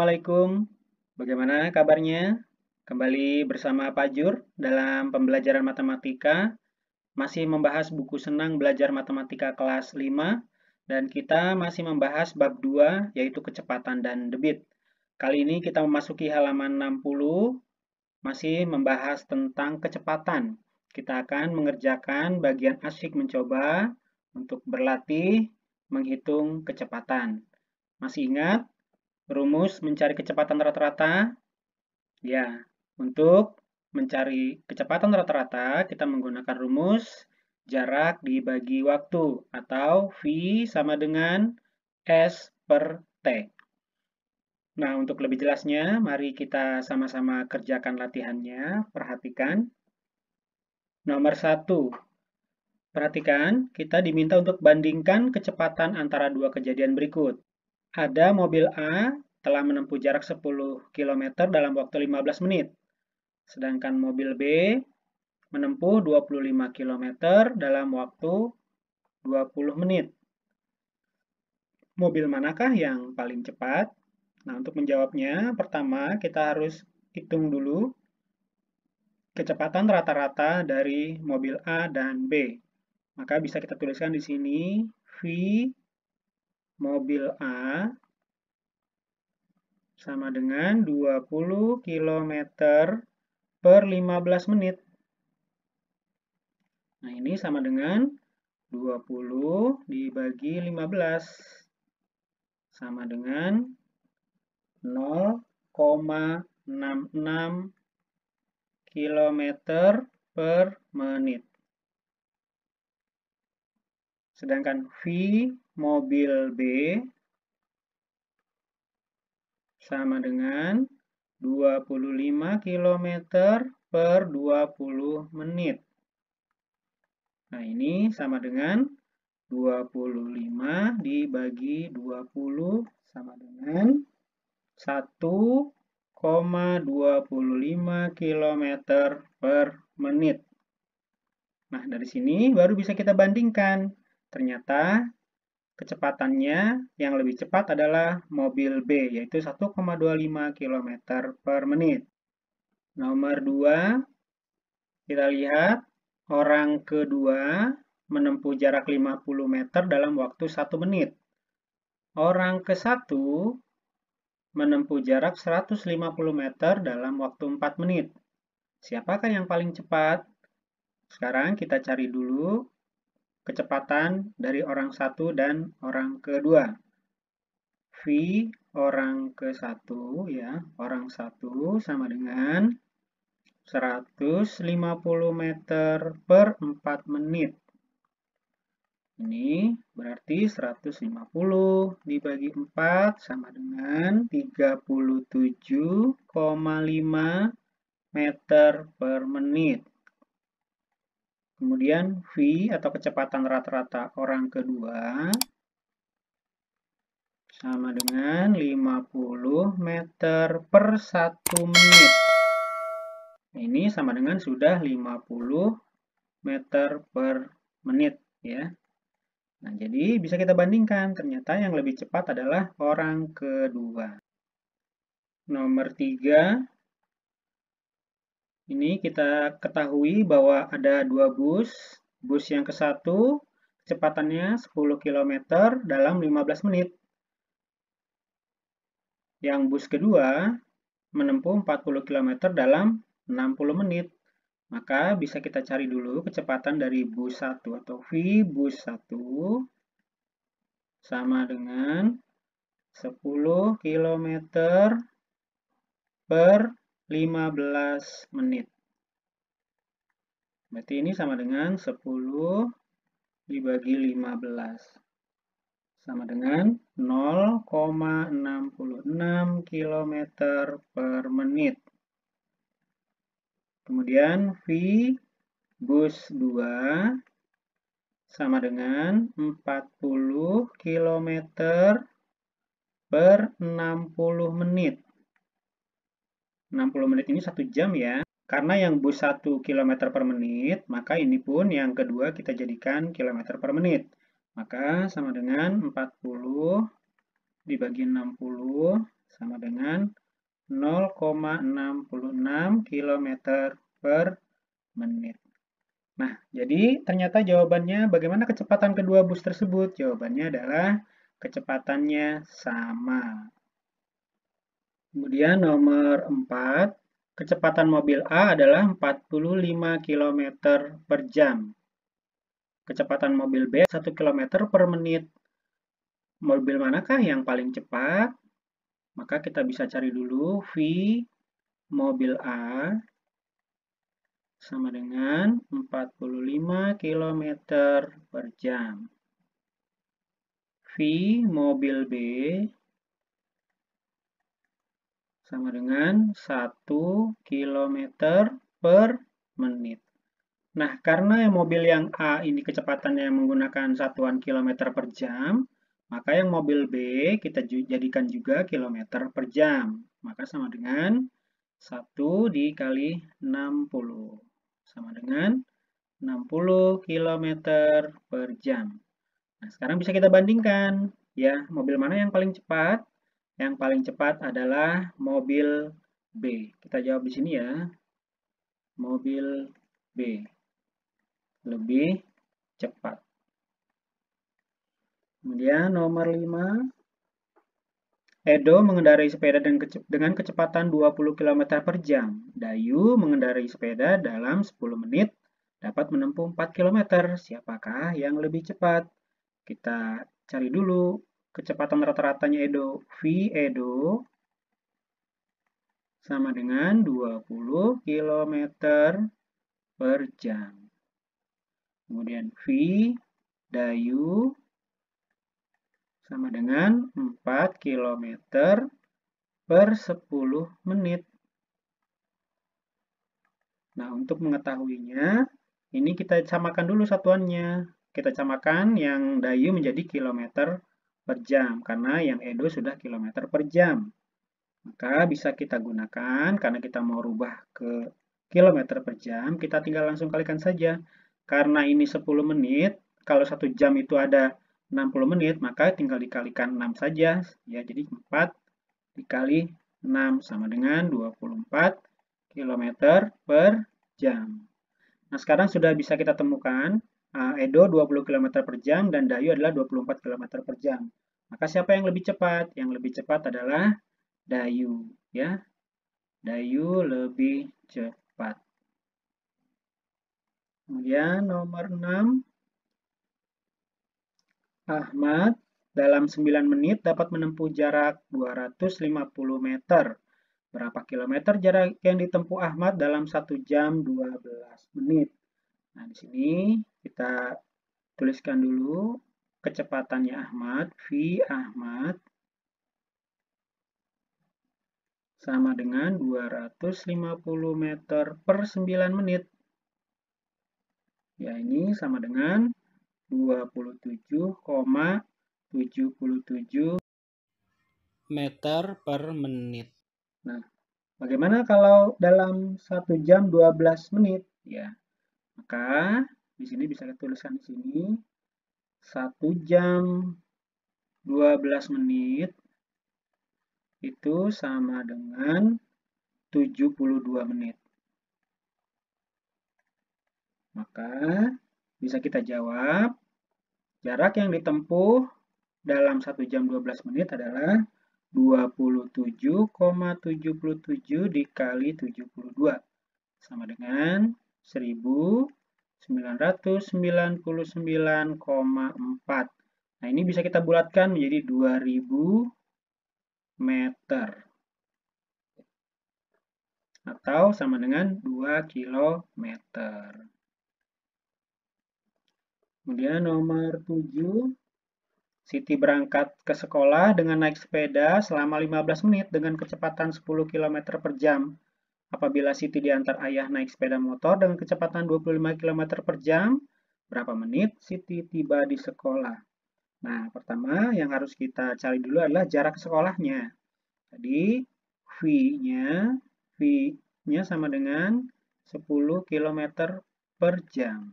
Assalamualaikum, bagaimana kabarnya? Kembali bersama Pak Jur dalam pembelajaran matematika, masih membahas buku Senang Belajar Matematika kelas 5, dan kita masih membahas bab 2, yaitu kecepatan dan debit. Kali ini kita memasuki halaman 60, masih membahas tentang kecepatan. Kita akan mengerjakan bagian asyik mencoba untuk berlatih menghitung kecepatan. Masih ingat rumus mencari kecepatan rata-rata? Ya, untuk mencari kecepatan rata-rata, kita menggunakan rumus jarak dibagi waktu, atau V sama dengan S per T. Nah, untuk lebih jelasnya, mari kita sama-sama kerjakan latihannya. Perhatikan. Nomor 1. Perhatikan, kita diminta untuk bandingkan kecepatan antara dua kejadian berikut. Ada mobil A telah menempuh jarak 10 km dalam waktu 15 menit. Sedangkan mobil B menempuh 25 km dalam waktu 20 menit. Mobil manakah yang paling cepat? Nah, untuk menjawabnya, pertama kita harus hitung dulu kecepatan rata-rata dari mobil A dan B. Maka bisa kita tuliskan di sini V mobil A sama dengan 20 km per 15 menit. Nah, ini sama dengan 20 dibagi 15. Sama dengan 0,66 km per menit. Sedangkan V mobil B sama dengan 25 km per 20 menit. Nah, ini sama dengan 25 dibagi 20 sama dengan 1,25 km per menit. Nah, dari sini baru bisa kita bandingkan. Ternyata kecepatannya yang lebih cepat adalah mobil B, yaitu 1,25 km per menit. Nomor 2, kita lihat orang kedua menempuh jarak 50 meter dalam waktu 1 menit. Orang ke-1 menempuh jarak 150 meter dalam waktu 4 menit. Siapakah yang paling cepat? Sekarang kita cari dulu kecepatan dari orang satu dan orang kedua. V orang ke-1 ya, orang 1 sama dengan 150 meter per 4 menit. Ini berarti 150 dibagi 4 sama dengan 37,5 meter per menit. Kemudian V atau kecepatan rata-rata orang kedua sama dengan 50 meter per 1 menit. Ini sama dengan sudah 50 meter per menit ya. Nah, jadi bisa kita bandingkan, ternyata yang lebih cepat adalah orang kedua. Nomor 3, ini kita ketahui bahwa ada dua bus. Bus yang ke-1 kecepatannya 10 km dalam 15 menit. Yang bus kedua menempuh 40 km dalam 60 menit. Maka bisa kita cari dulu kecepatan dari bus 1 atau V bus 1 sama dengan 10 km per 15 menit. Berarti ini sama dengan 10 dibagi 15. Sama dengan 0,66 km per menit. Kemudian V bus 2 sama dengan 40 km per 60 menit. 60 menit ini 1 jam ya. Karena yang bus 1 km per menit, maka ini pun yang kedua kita jadikan kilometer per menit. Maka sama dengan 40 dibagi 60 sama dengan 0,66 km per menit. Nah, jadi ternyata jawabannya bagaimana kecepatan kedua bus tersebut? Jawabannya adalah kecepatannya sama. Kemudian nomor 4, kecepatan mobil A adalah 45 km per jam. Kecepatan mobil B 1 km per menit. Mobil manakah yang paling cepat? Maka kita bisa cari dulu V mobil A sama dengan 45 km per jam. V mobil B sama dengan 1 km per menit. Nah, karena mobil yang A ini kecepatannya menggunakan satuan kilometer per jam, maka yang mobil B kita jadikan juga kilometer per jam. Maka sama dengan 1 dikali 60. Sama dengan 60 km per jam. Nah, sekarang bisa kita bandingkan. Ya, mobil mana yang paling cepat? Yang paling cepat adalah mobil B. Kita jawab di sini ya. Mobil B lebih cepat. Kemudian nomor 5. Edo mengendarai sepeda dengan kecepatan 20 km per jam. Dayu mengendarai sepeda dalam 10 menit dapat menempuh 4 km. Siapakah yang lebih cepat? Kita cari dulu kecepatan rata-ratanya Edo. V Edo sama dengan 20 km per jam. Kemudian V Dayu sama dengan 4 km per 10 menit. Nah, untuk mengetahuinya, ini kita samakan dulu satuannya. Kita samakan yang Dayu menjadi kilometer per jam, karena yang Edo sudah kilometer per jam. Maka bisa kita gunakan, karena kita mau rubah ke kilometer per jam, kita tinggal langsung kalikan saja. Karena ini 10 menit, kalau 1 jam itu ada 60 menit, maka tinggal dikalikan 6 saja. Ya, jadi 4 dikali 6 sama dengan 24 km per jam. Nah, sekarang sudah bisa kita temukan Edo 20 km per jam dan Dayu adalah 24 km per jam. Maka siapa yang lebih cepat? Yang lebih cepat adalah Dayu, ya. Dayu lebih cepat. Kemudian nomor 6. Ahmad dalam 9 menit dapat menempuh jarak 250 meter. Berapa kilometer jarak yang ditempuh Ahmad dalam 1 jam 12 menit? Nah, di sini kita tuliskan dulu kecepatannya Ahmad. V Ahmad sama dengan 250 meter per 9 menit. Ya, ini sama dengan 27,77 meter per menit. Nah, bagaimana kalau dalam 1 jam 12 menit? Ya, maka di sini bisa kita tuliskan di sini 1 jam 12 menit itu sama dengan 72 menit. Maka bisa kita jawab jarak yang ditempuh dalam 1 jam 12 menit adalah 27,77 dikali 72 sama dengan 1999,4. Nah, ini bisa kita bulatkan menjadi 2000 meter atau sama dengan 2 kilometer. Kemudian nomor 7. Siti berangkat ke sekolah dengan naik sepeda selama 15 menit dengan kecepatan 10 km per jam. Apabila Siti diantar ayah naik sepeda motor dengan kecepatan 25 km per jam, berapa menit Siti tiba di sekolah? Nah, pertama yang harus kita cari dulu adalah jarak sekolahnya. Jadi, V-nya sama dengan 10 km per jam.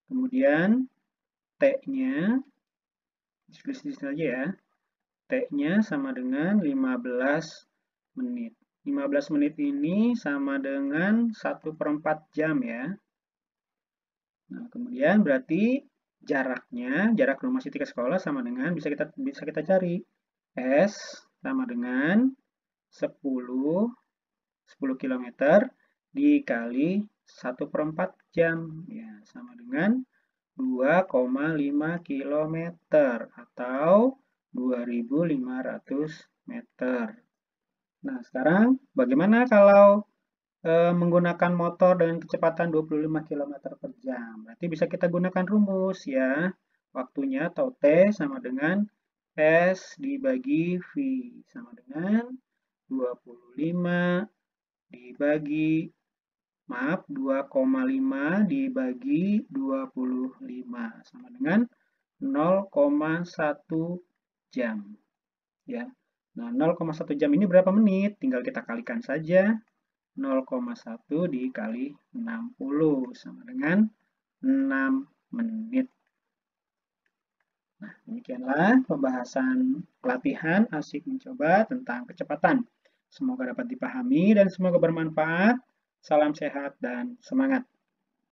Kemudian, T-nya, tulis di sini aja ya. T-nya sama dengan 15 menit. 15 menit ini sama dengan 1/4 jam ya. Nah, kemudian berarti jaraknya, jarak rumah Siti ke sekolah sama dengan bisa kita cari. S sama dengan 10 km dikali 1/4 jam. Ya, sama dengan 2,5 km atau 2.500 meter. Nah, sekarang bagaimana kalau menggunakan motor dengan kecepatan 25 km per jam? Berarti bisa kita gunakan rumus ya. Waktunya atau T sama dengan S dibagi V sama dengan 25 dibagi, maaf, 2,5 dibagi 25 sama dengan 0,1 jam. Ya. Nah, 0,1 jam ini berapa menit? Tinggal kita kalikan saja. 0,1 dikali 60 sama dengan 6 menit. Nah, demikianlah pembahasan latihan asik mencoba tentang kecepatan. Semoga dapat dipahami dan semoga bermanfaat. Salam sehat dan semangat.